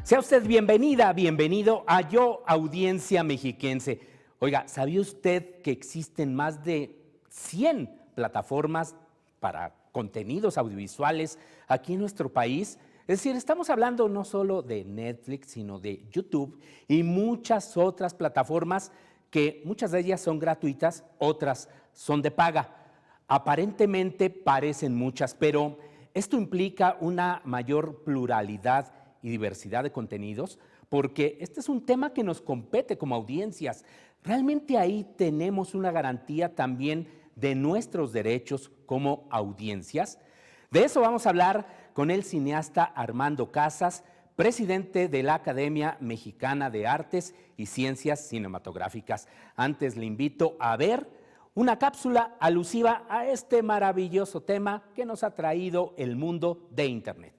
Sea usted bienvenida, bienvenido a Yo, Audiencia Mexiquense. Oiga, ¿sabía usted que existen más de 100 plataformas para contenidos audiovisuales aquí en nuestro país? Es decir, estamos hablando no solo de Netflix, sino de YouTube y muchas otras plataformas que muchas de ellas son gratuitas, otras son de paga. Aparentemente parecen muchas, pero esto implica una mayor pluralidad y diversidad de contenidos, porque este es un tema que nos compete como audiencias. Realmente ahí tenemos una garantía también de nuestros derechos como audiencias. De eso vamos a hablar con el cineasta Armando Casas, presidente de la Academia Mexicana de Artes y Ciencias Cinematográficas. Antes le invito a ver una cápsula alusiva a este maravilloso tema que nos ha traído el mundo de Internet.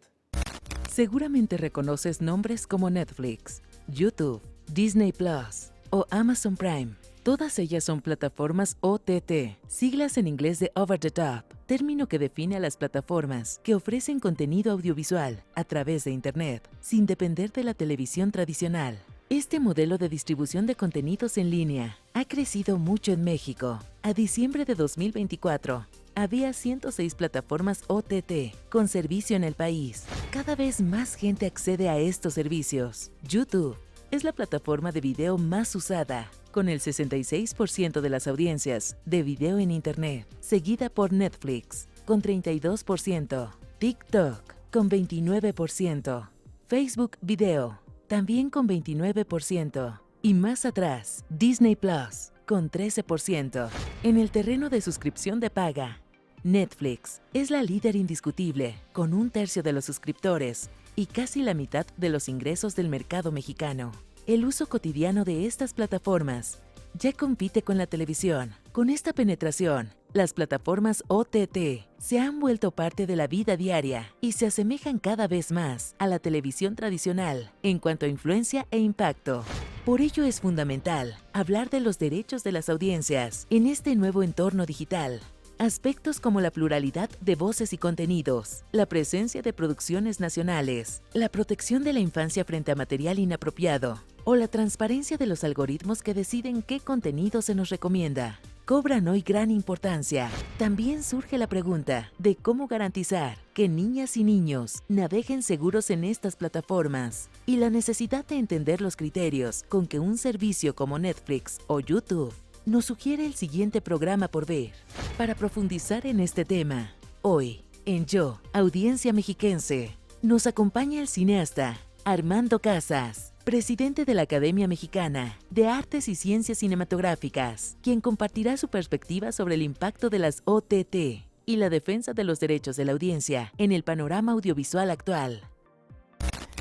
Seguramente reconoces nombres como Netflix, YouTube, Disney Plus o Amazon Prime. Todas ellas son plataformas OTT, siglas en inglés de Over the Top, término que define a las plataformas que ofrecen contenido audiovisual a través de Internet, sin depender de la televisión tradicional. Este modelo de distribución de contenidos en línea ha crecido mucho en México. A diciembre de 2024, había 106 plataformas OTT con servicio en el país. Cada vez más gente accede a estos servicios. YouTube es la plataforma de video más usada, con el 66% de las audiencias de video en Internet, seguida por Netflix, con 32%, TikTok, con 29%, Facebook Video, también con 29%, y más atrás, Disney Plus, con 13%. En el terreno de suscripción de paga, Netflix es la líder indiscutible, con 1/3 de los suscriptores y casi la mitad de los ingresos del mercado mexicano. El uso cotidiano de estas plataformas ya compite con la televisión. Con esta penetración, las plataformas OTT se han vuelto parte de la vida diaria y se asemejan cada vez más a la televisión tradicional en cuanto a influencia e impacto. Por ello es fundamental hablar de los derechos de las audiencias en este nuevo entorno digital. Aspectos como la pluralidad de voces y contenidos, la presencia de producciones nacionales, la protección de la infancia frente a material inapropiado o la transparencia de los algoritmos que deciden qué contenido se nos recomienda, cobran hoy gran importancia. También surge la pregunta de cómo garantizar que niñas y niños naveguen seguros en estas plataformas y la necesidad de entender los criterios con que un servicio como Netflix o YouTube nos sugiere el siguiente programa por ver. Para profundizar en este tema, hoy, en Yo, Audiencia Mexiquense, nos acompaña el cineasta Armando Casas, presidente de la Academia Mexicana de Artes y Ciencias Cinematográficas, quien compartirá su perspectiva sobre el impacto de las OTT y la defensa de los derechos de la audiencia en el panorama audiovisual actual.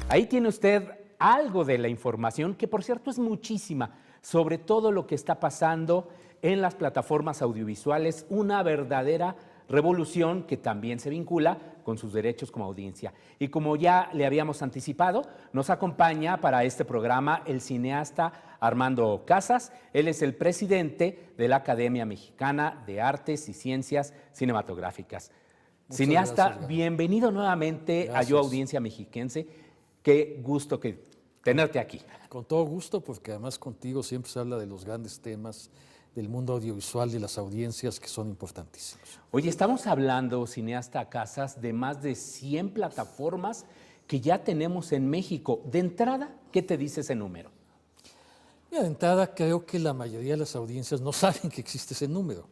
Ahí tiene usted algo de la información, que por cierto es muchísima, sobre todo lo que está pasando en las plataformas audiovisuales, una verdadera revolución que también se vincula con sus derechos como audiencia. Y como ya le habíamos anticipado, nos acompaña para este programa el cineasta Armando Casas. Él es el presidente de la Academia Mexicana de Artes y Ciencias Cinematográficas. Muchas Cineasta, gracias, bienvenido nuevamente a Yo, Audiencia Mexiquense. Qué gusto tenerte aquí. Con todo gusto, porque además contigo siempre se habla de los grandes temas del mundo audiovisual, de las audiencias que son importantísimos. Oye, estamos hablando, cineasta Casas, de más de 100 plataformas que ya tenemos en México. De entrada, ¿qué te dice ese número? Mira, de entrada, creo que la mayoría de las audiencias no saben que existe ese número.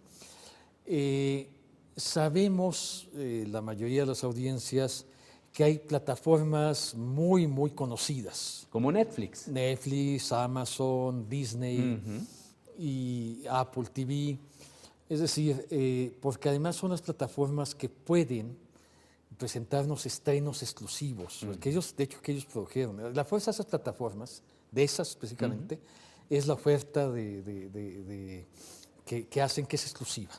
Sabemos, la mayoría de las audiencias, que hay plataformas muy, muy conocidas. Como Netflix. Netflix, Amazon, Disney y Apple TV. Es decir, porque además son las plataformas que pueden presentarnos estrenos exclusivos, que ellos, de hecho, que ellos produjeron. La fuerza de esas plataformas, de esas específicamente, es la oferta que hacen que es exclusiva.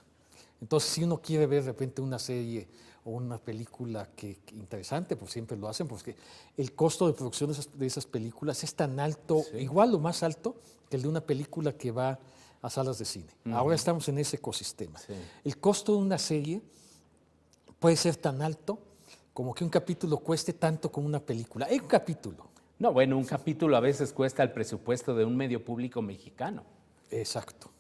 Entonces, si uno quiere ver de repente una serie o una película que interesante, pues siempre lo hacen, porque el costo de producción de esas películas es tan alto, igual o más alto, que el de una película que va a salas de cine. Ahora estamos en ese ecosistema. El costo de una serie puede ser tan alto como que un capítulo cueste tanto como una película. Un capítulo. No, bueno, un capítulo a veces cuesta el presupuesto de un medio público mexicano. Exacto.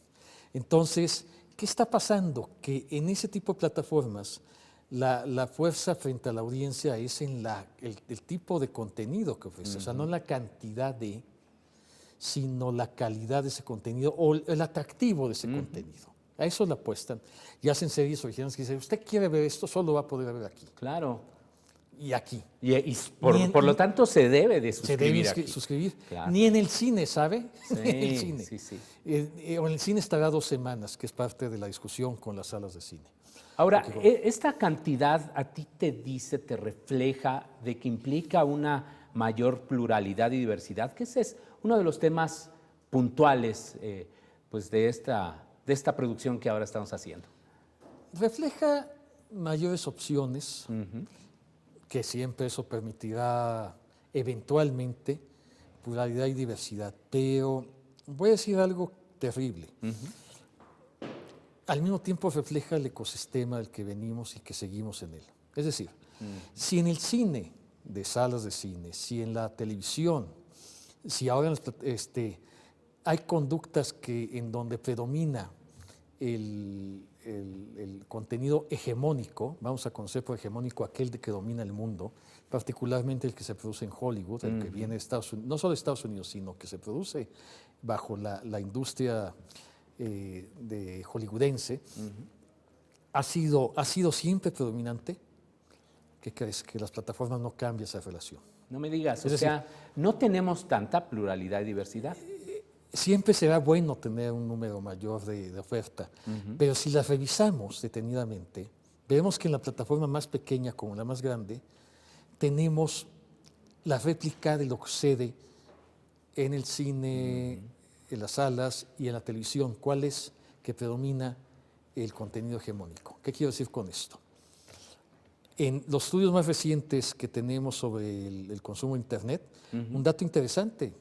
Entonces, ¿qué está pasando? Que en ese tipo de plataformas la fuerza frente a la audiencia es en el tipo de contenido que ofrece, o sea, no la cantidad de, sino la calidad de ese contenido o el atractivo de ese contenido. A eso le apuestan y hacen series originales que dicen, usted quiere ver esto, solo va a poder ver aquí Claro. y aquí. Y por lo tanto se debe de Se debe suscribir aquí. suscribir. Claro. Ni en el cine, ¿sabe? Sí, Ni en el cine. sí, sí. O en el cine estará 2 semanas, que es parte de la discusión con las salas de cine. Ahora, esta cantidad a ti te dice, te refleja de que implica una mayor pluralidad y diversidad, que ese es uno de los temas puntuales pues de esta producción que ahora estamos haciendo. Refleja mayores opciones, que siempre eso permitirá eventualmente pluralidad y diversidad. Pero voy a decir algo terrible. Al mismo tiempo refleja el ecosistema del que venimos y que seguimos en él. Es decir, si en el cine, de salas de cine, si en la televisión, si ahora hay conductas en donde predomina el contenido hegemónico, vamos a conocer por hegemónico aquel que domina el mundo, particularmente el que se produce en Hollywood, el que viene de Estados Unidos, no solo de Estados Unidos, sino que se produce bajo la industria de hollywoodense, ha sido siempre predominante. ¿Qué crees? Que las plataformas no cambian esa relación. No me digas, Es decir, no tenemos tanta pluralidad y diversidad. Siempre será bueno tener un número mayor de oferta, pero si las revisamos detenidamente, vemos que en la plataforma más pequeña como la más grande, tenemos la réplica de lo que sucede en el cine, en las salas y en la televisión. ¿Cuál es que predomina el contenido hegemónico? ¿Qué quiero decir con esto? En los estudios más recientes que tenemos sobre el consumo de Internet, un dato interesante,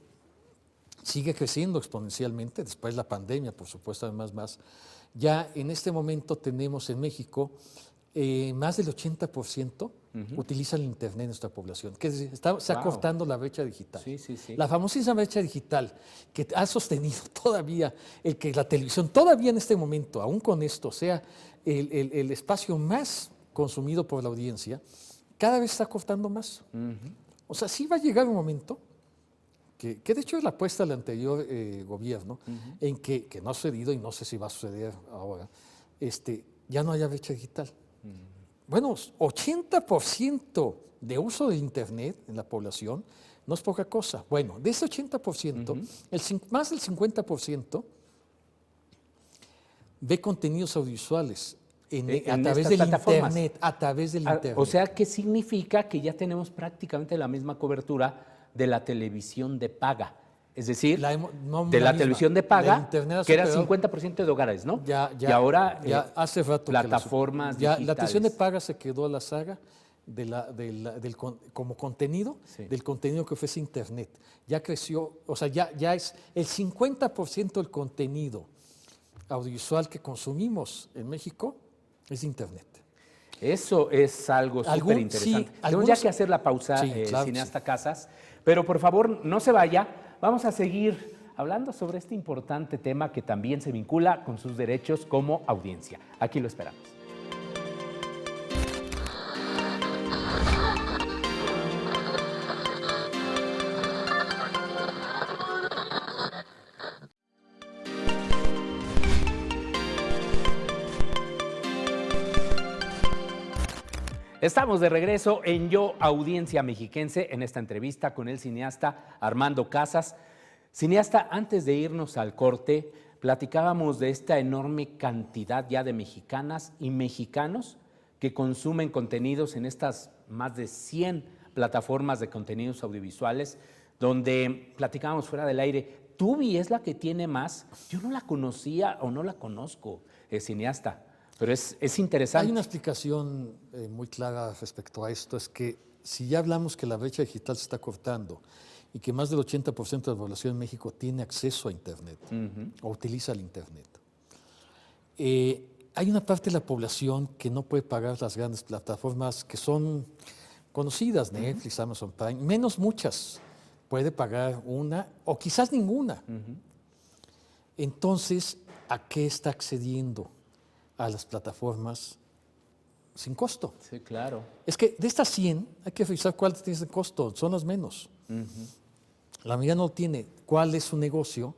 sigue creciendo exponencialmente, después de la pandemia, por supuesto, además más. Ya en este momento tenemos en México más del 80% utilizan el Internet en nuestra población, que se está cortando la brecha digital. Sí, sí, sí. La famosísima brecha digital que ha sostenido todavía el que la televisión, todavía en este momento, aún con esto, sea el espacio más consumido por la audiencia, cada vez está cortando más. O sea, sí va a llegar un momento que de hecho es la apuesta del anterior gobierno, en que no ha sucedido y no sé si va a suceder ahora, ya no haya brecha digital. Bueno, 80% de uso de Internet en la población no es poca cosa. Bueno, de ese 80%, más del 50% ve contenidos audiovisuales a través del Internet. A través del Internet. O sea, ¿qué significa? Que ya tenemos prácticamente la misma cobertura de la televisión de paga. Es decir, de la televisión de paga, que era 50% de hogares, ¿no? Y ahora hace rato plataformas digitales. La televisión de paga se quedó a la saga como contenido, del contenido que ofrece Internet. Ya creció, o sea, ya es el 50% del contenido audiovisual que consumimos en México es Internet. Eso es algo súper interesante. Tenemos ya que hacer la pausa, claro, cineasta Casas, pero por favor no se vaya. Vamos a seguir hablando sobre este importante tema que también se vincula con sus derechos como audiencia. Aquí lo esperamos. Estamos de regreso en Yo, Audiencia Mexiquense, en esta entrevista con el cineasta Armando Casas. Cineasta, antes de irnos al corte, platicábamos de esta enorme cantidad ya de mexicanas y mexicanos que consumen contenidos en estas más de 100 plataformas de contenidos audiovisuales, donde platicábamos fuera del aire. Tubi es la que tiene más. Yo no la conocía o no la conozco, cineasta. Pero es interesante. Hay una explicación muy clara respecto a esto, es que si ya hablamos que la brecha digital se está cortando y que más del 80% de la población en México tiene acceso a Internet o utiliza el Internet, hay una parte de la población que no puede pagar las grandes plataformas que son conocidas, Netflix, Amazon Prime, menos muchas puede pagar una o quizás ninguna. Entonces, ¿a qué está accediendo? A las plataformas sin costo. Sí, claro. Es que de estas 100 hay que revisar cuáles tienen costo, son las menos. La mayoría no tiene. ¿Cuál es su negocio?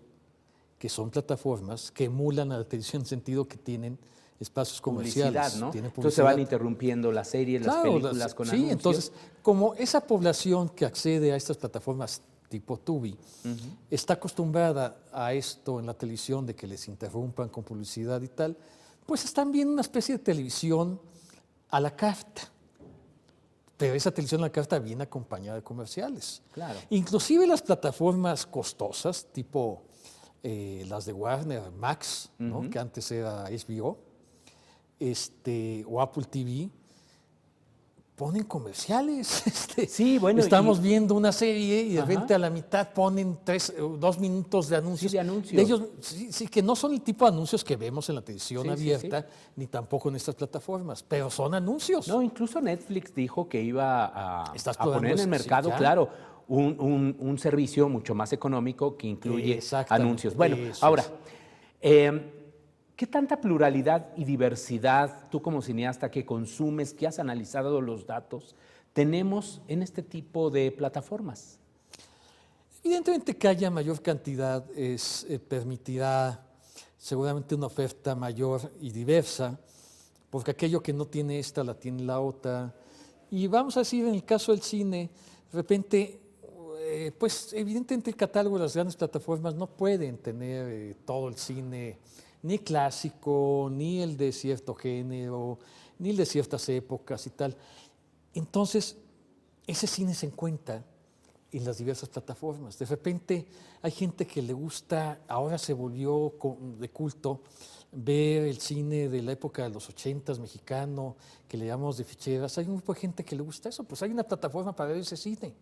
Que son plataformas que emulan a la televisión en el sentido que tienen espacios comerciales. Publicidad, ¿no? Tienen Entonces se van publicidad. interrumpiendo las series, las Claro, películas con sí, anuncios. entonces, como esa población que accede a estas plataformas tipo Tubi está acostumbrada a esto en la televisión, de que les interrumpan con publicidad y tal, pues están viendo una especie de televisión a la carta. Pero esa televisión a la carta viene acompañada de comerciales. Claro. Inclusive las plataformas costosas, tipo las de Warner, Max, ¿no? Que antes era HBO, o Apple TV, ponen comerciales. Sí, bueno, estamos viendo una serie y de repente a la mitad ponen 2 minutos de anuncios. Sí, de anuncios. De ellos, sí, que no son el tipo de anuncios que vemos en la televisión Sí, abierta, ni tampoco en estas plataformas, pero son anuncios. No, incluso Netflix dijo que iba a poner en el mercado, ya. claro, un servicio mucho más económico que incluye Exactamente, anuncios. Bueno, eso ahora, es. ¿qué tanta pluralidad y diversidad tú como cineasta que consumes, que has analizado los datos, tenemos en este tipo de plataformas? Evidentemente que haya mayor cantidad permitirá seguramente una oferta mayor y diversa, porque aquello que no tiene esta la tiene la otra. Y vamos a decir, en el caso del cine, de repente, pues evidentemente el catálogo de las grandes plataformas no pueden tener todo el cine, ni clásico, ni el de cierto género, ni el de ciertas épocas y tal. Entonces, ese cine se encuentra en las diversas plataformas. De repente hay gente que le gusta, ahora se volvió de culto, ver el cine de la época de los 80s mexicano, que le llamamos de ficheras. Hay un grupo de gente que le gusta eso, pues hay una plataforma para ver ese cine.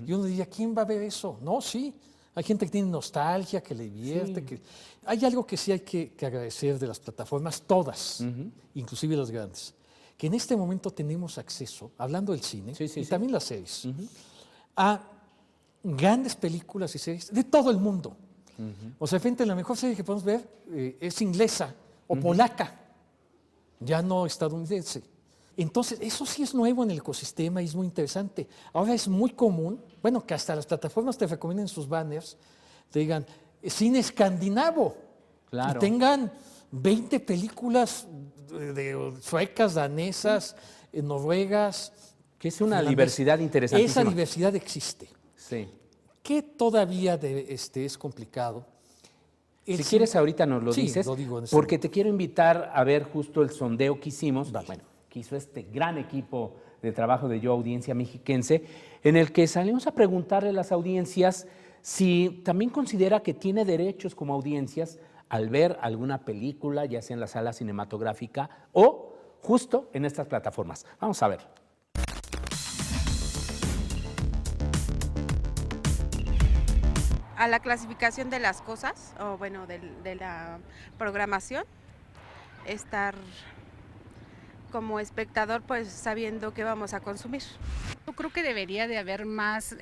Y uno diría, ¿quién va a ver eso? No, sí. Hay gente que tiene nostalgia, que le divierte. Sí. Hay algo que sí hay que agradecer de las plataformas, todas, inclusive las grandes, que en este momento tenemos acceso, hablando del cine, y también las series, a grandes películas y series de todo el mundo. O sea, de repente la mejor serie que podemos ver es inglesa o polaca, ya no estadounidense. Entonces, eso sí es nuevo en el ecosistema y es muy interesante. Ahora es muy común, bueno, que hasta las plataformas te recomienden sus banners, te digan, cine escandinavo, Claro. y tengan 20 películas suecas, danesas, noruegas. Que es una finlandesas. diversidad interesantísima. Esa diversidad existe. Sí. Que todavía es complicado. Si quieres, ahorita nos lo Sí, dices, lo digo en ese porque momento. te quiero invitar a ver justo el sondeo que hicimos, Dale. bueno, que hizo este gran equipo de trabajo de Yo Audiencia Mexiquense, en el que salimos a preguntarle a las audiencias si también considera que tiene derechos como audiencias al ver alguna película, ya sea en la sala cinematográfica o justo en estas plataformas. Vamos a ver. A la clasificación de las cosas, o bueno, de la programación, estar como espectador pues sabiendo qué vamos a consumir. Yo creo que debería de haber más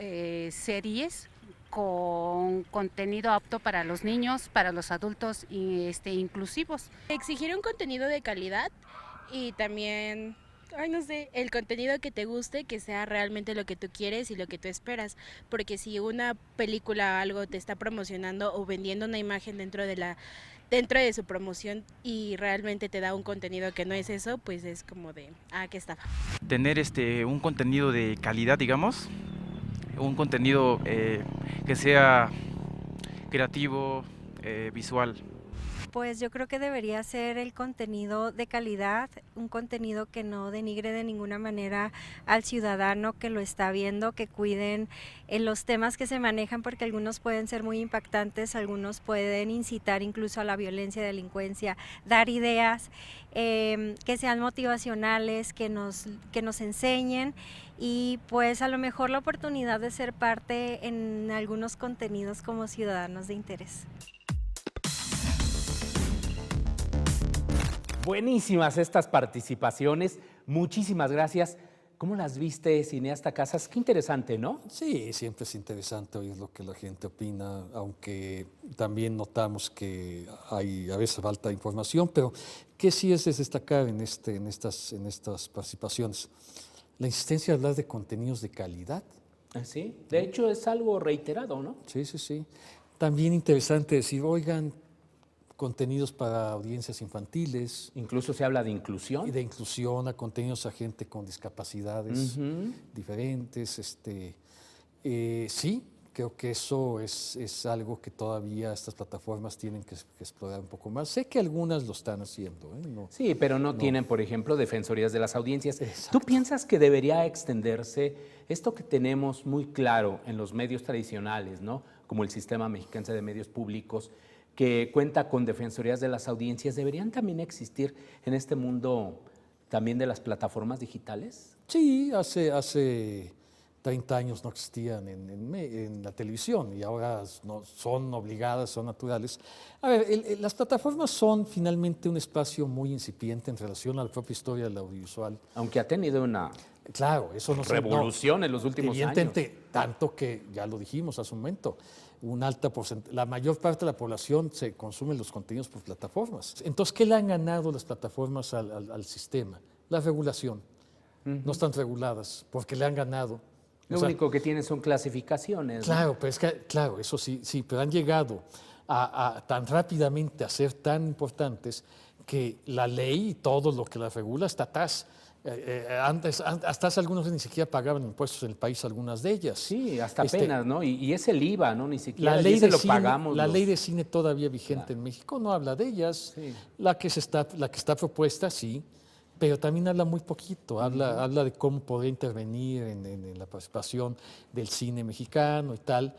series con contenido apto para los niños, para los adultos y inclusivos. Exigir un contenido de calidad y también, no sé, el contenido que te guste, que sea realmente lo que tú quieres y lo que tú esperas, porque si una película o algo te está promocionando o vendiendo una imagen dentro de su promoción y realmente te da un contenido que no es eso, pues es como de, ¿qué estaba? Tener un contenido de calidad, digamos, un contenido que sea creativo, visual. Pues yo creo que debería ser el contenido de calidad, un contenido que no denigre de ninguna manera al ciudadano que lo está viendo, que cuiden los temas que se manejan, porque algunos pueden ser muy impactantes, algunos pueden incitar incluso a la violencia y delincuencia, dar ideas que sean motivacionales, que nos enseñen y pues a lo mejor la oportunidad de ser parte en algunos contenidos como ciudadanos de interés. Buenísimas estas participaciones, muchísimas gracias. ¿Cómo las viste, cineasta Casas? Qué interesante, ¿no? Sí, siempre es interesante oír lo que la gente opina, aunque también notamos que hay a veces falta de información, pero que sí es destacar en estas participaciones. La insistencia de hablar de contenidos de calidad. Sí, de hecho es algo reiterado, ¿no? Sí, sí, sí. También interesante decir, oigan, contenidos para audiencias infantiles. Incluso se habla de inclusión. Y de inclusión a contenidos a gente con discapacidades diferentes. Sí, creo que eso es algo que todavía estas plataformas tienen que explorar un poco más. Sé que algunas lo están haciendo. No, sí, pero no tienen, por ejemplo, defensorías de las audiencias. Exacto. ¿Tú piensas que debería extenderse esto que tenemos muy claro en los medios tradicionales, ¿no? Como el Sistema Mexicano de Medios Públicos, que cuenta con defensorías de las audiencias, ¿deberían también existir en este mundo también de las plataformas digitales? Sí, hace 30 años no existían en la televisión y ahora no, son obligadas, son naturales. A ver, las plataformas son finalmente un espacio muy incipiente en relación a la propia historia del audiovisual. Aunque ha tenido una revolución en los últimos años. Evidentemente, tanto que, ya lo dijimos hace un momento, la mayor parte de la población se consume los contenidos por plataformas. Entonces, ¿qué le han ganado las plataformas al sistema? La regulación. No están reguladas porque le han ganado. Lo único que tienen son clasificaciones. Claro, pero claro, eso sí, pero han llegado tan rápidamente a ser tan importantes que la ley y todo lo que la regula está atrás. Hasta hace algunos años ni siquiera pagaban impuestos en el país algunas de ellas. Sí, hasta apenas, ¿no? Y es el IVA, ¿no? Ni siquiera la ley de lo cine, pagamos. La ley de cine todavía vigente en México no habla de ellas. Sí. La que está propuesta, sí, pero también habla muy poquito. Habla de cómo poder intervenir en la participación del cine mexicano y tal.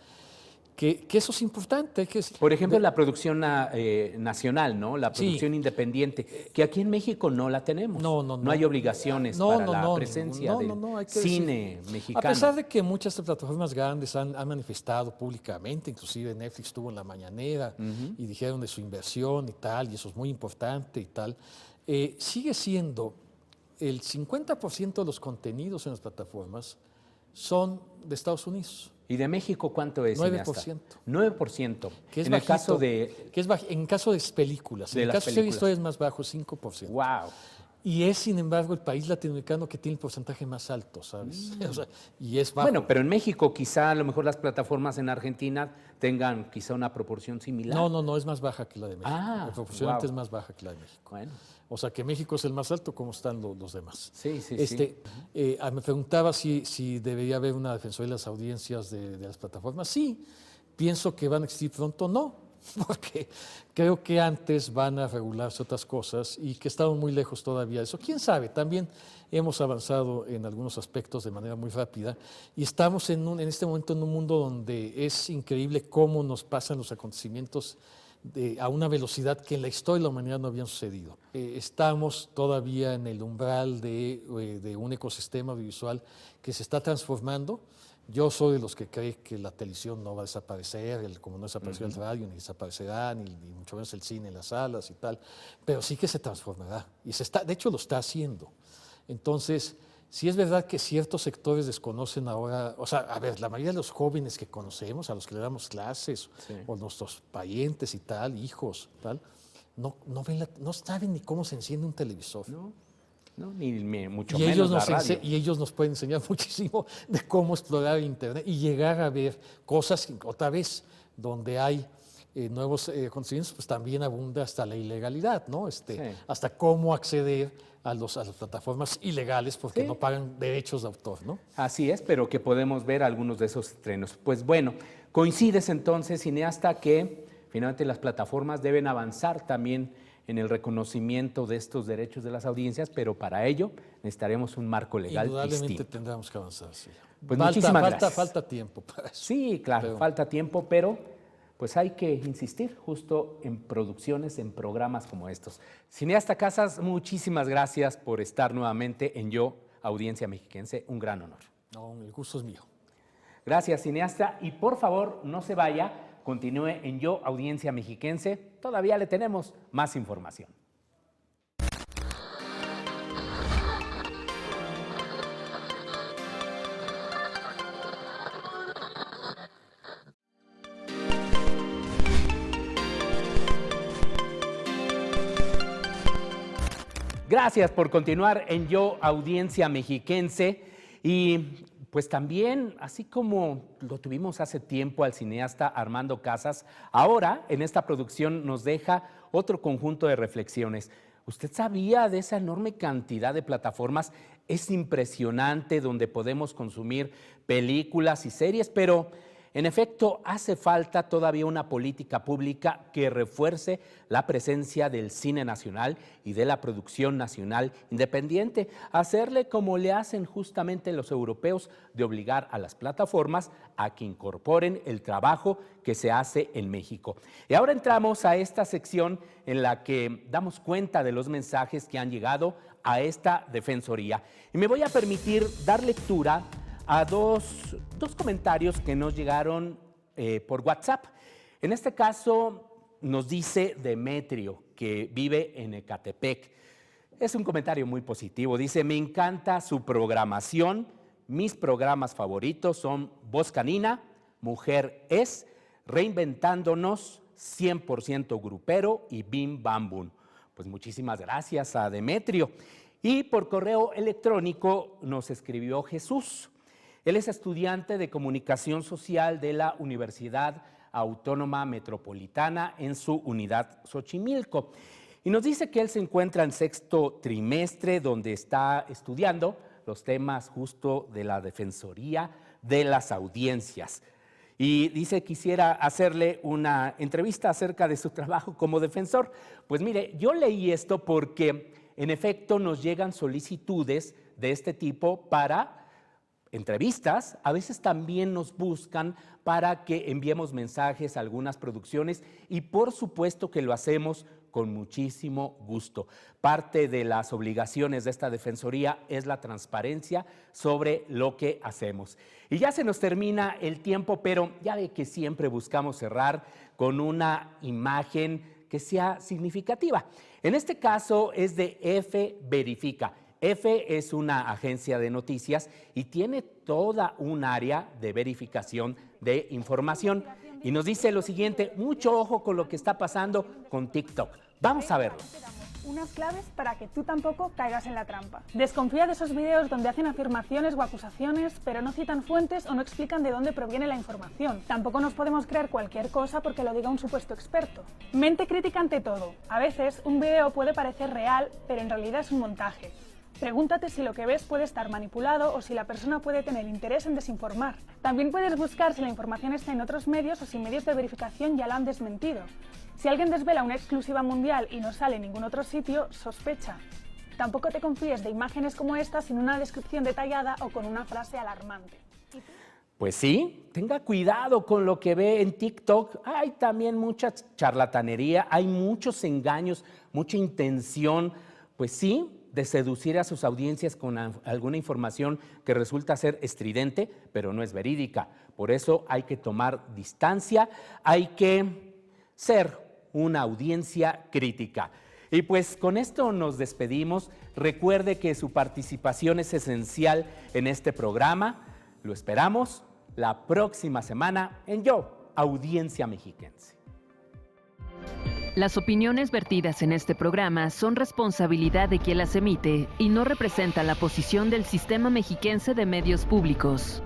Que eso es importante. Por ejemplo, la producción nacional, ¿no? La producción independiente, que aquí en México no la tenemos. No hay obligaciones para la presencia del cine mexicano. A pesar de que muchas plataformas grandes han manifestado públicamente, inclusive Netflix estuvo en la mañanera y dijeron de su inversión y tal, y eso es muy importante y tal, sigue siendo el 50% de los contenidos en las plataformas son de Estados Unidos. ¿Y de México cuánto es? 9%. 9%. Que es en bajito, el caso de... en caso de películas. En el caso de historias es más bajo, 5%. ¡Wow! Y es, sin embargo, el país latinoamericano que tiene el porcentaje más alto, ¿sabes? O sea, y es bajo. Bueno, pero en México quizá a lo mejor las plataformas en Argentina tengan quizá una proporción similar. No, es más baja que la de México. Proporcionalmente es más baja que la de México. Bueno. O sea, que México es el más alto, ¿cómo están los demás? Sí. Me preguntaba si debería haber una defensoría de las audiencias de las plataformas. Sí, pienso que van a existir pronto, no, porque creo que antes van a regularse otras cosas y que estamos muy lejos todavía de eso. ¿Quién sabe? También hemos avanzado en algunos aspectos de manera muy rápida y estamos en este momento en un mundo donde es increíble cómo nos pasan los acontecimientos a una velocidad que en la historia de la humanidad no habían sucedido. Estamos todavía en el umbral de un ecosistema audiovisual que se está transformando. Yo soy de los que cree que la televisión no va a desaparecer, como no desapareció el radio, ni desaparecerá, ni mucho menos el cine en las salas y tal, pero sí que se transformará. Y de hecho lo está haciendo. Entonces, sí es verdad que ciertos sectores desconocen ahora, o sea, a ver, la mayoría de los jóvenes que conocemos, a los que le damos clases, o nuestros parientes y tal, hijos, tal, no saben ni cómo se enciende un televisor. No, ni mucho menos la radio. Y ellos nos pueden enseñar muchísimo de cómo explorar Internet y llegar a ver cosas, otra vez, donde hay nuevos acontecimientos, pues también abunda hasta la ilegalidad, ¿no? Hasta cómo acceder a las plataformas ilegales porque no pagan derechos de autor, ¿no? Así es, pero que podemos ver algunos de esos estrenos. Pues bueno, coincides entonces, cineasta, que finalmente las plataformas deben avanzar también en el reconocimiento de estos derechos de las audiencias, pero para ello necesitaremos un marco legal Indudablemente distinto. tendremos que avanzar, sí. Pues muchísimas gracias. Falta tiempo para eso. Sí, claro, falta tiempo, pero pues hay que insistir justo en producciones, en programas como estos. Cineasta Casas, muchísimas gracias por estar nuevamente en Yo, Audiencia Mexiquense. Un gran honor. No, el gusto es mío. Gracias, cineasta. Y por favor, no se vaya, continúe en Yo, Audiencia Mexiquense. Todavía le tenemos más información. Gracias por continuar en Yo, audiencia mexiquense. Y pues también, así como lo tuvimos hace tiempo al cineasta Armando Casas, ahora en esta producción nos deja otro conjunto de reflexiones. ¿Usted sabía de esa enorme cantidad de plataformas? Es impresionante donde podemos consumir películas y series, pero en efecto hace falta todavía una política pública que refuerce la presencia del cine nacional y de la producción nacional independiente. Hacerle como le hacen justamente los europeos, de obligar a las plataformas a que incorporen el trabajo que se hace en México. Y ahora entramos a esta sección en la que damos cuenta de los mensajes que han llegado a esta defensoría. Y me voy a permitir dar lectura a dos comentarios que nos llegaron por WhatsApp. En este caso nos dice Demetrio, que vive en Ecatepec. Es un comentario muy positivo. Dice: me encanta su programación. Mis programas favoritos son Voz Canina, Mujer Es, Reinventándonos, 100% Grupero y Bim Bam Bum. Pues muchísimas gracias a Demetrio. Y por correo electrónico nos escribió Jesús. Él es estudiante de Comunicación Social de la Universidad Autónoma Metropolitana en su unidad Xochimilco. Y nos dice que él se encuentra en 6º trimestre, donde está estudiando los temas justo de la Defensoría de las Audiencias. Y dice: quisiera hacerle una entrevista acerca de su trabajo como defensor. Pues mire, yo leí esto porque en efecto nos llegan solicitudes de este tipo para entrevistas. A veces también nos buscan para que enviemos mensajes a algunas producciones y por supuesto que lo hacemos con muchísimo gusto. Parte de las obligaciones de esta defensoría es la transparencia sobre lo que hacemos. Y ya se nos termina el tiempo, pero ya ve que siempre buscamos cerrar con una imagen que sea significativa. En este caso es de F Verifica. F es una agencia de noticias y tiene toda un área de verificación de información. Y nos dice lo siguiente: mucho ojo con lo que está pasando con TikTok. Vamos a verlo. Unas claves para que tú tampoco caigas en la trampa. Desconfía de esos vídeos donde hacen afirmaciones o acusaciones, pero no citan fuentes o no explican de dónde proviene la información. Tampoco nos podemos creer cualquier cosa porque lo diga un supuesto experto. Mente crítica ante todo. A veces un video puede parecer real, pero en realidad es un montaje. Pregúntate si lo que ves puede estar manipulado o si la persona puede tener interés en desinformar. También puedes buscar si la información está en otros medios o si medios de verificación ya la han desmentido. Si alguien desvela una exclusiva mundial y no sale en ningún otro sitio, sospecha. Tampoco te confíes de imágenes como esta sin una descripción detallada o con una frase alarmante. Pues sí, tenga cuidado con lo que ve en TikTok. Hay también mucha charlatanería, hay muchos engaños, mucha intención, pues sí, de seducir a sus audiencias con alguna información que resulta ser estridente, pero no es verídica. Por eso hay que tomar distancia, hay que ser una audiencia crítica. Y pues con esto nos despedimos. Recuerde que su participación es esencial en este programa. Lo esperamos la próxima semana en Yo, audiencia mexiquense. Las opiniones vertidas en este programa son responsabilidad de quien las emite y no representan la posición del Sistema Mexiquense de Medios Públicos.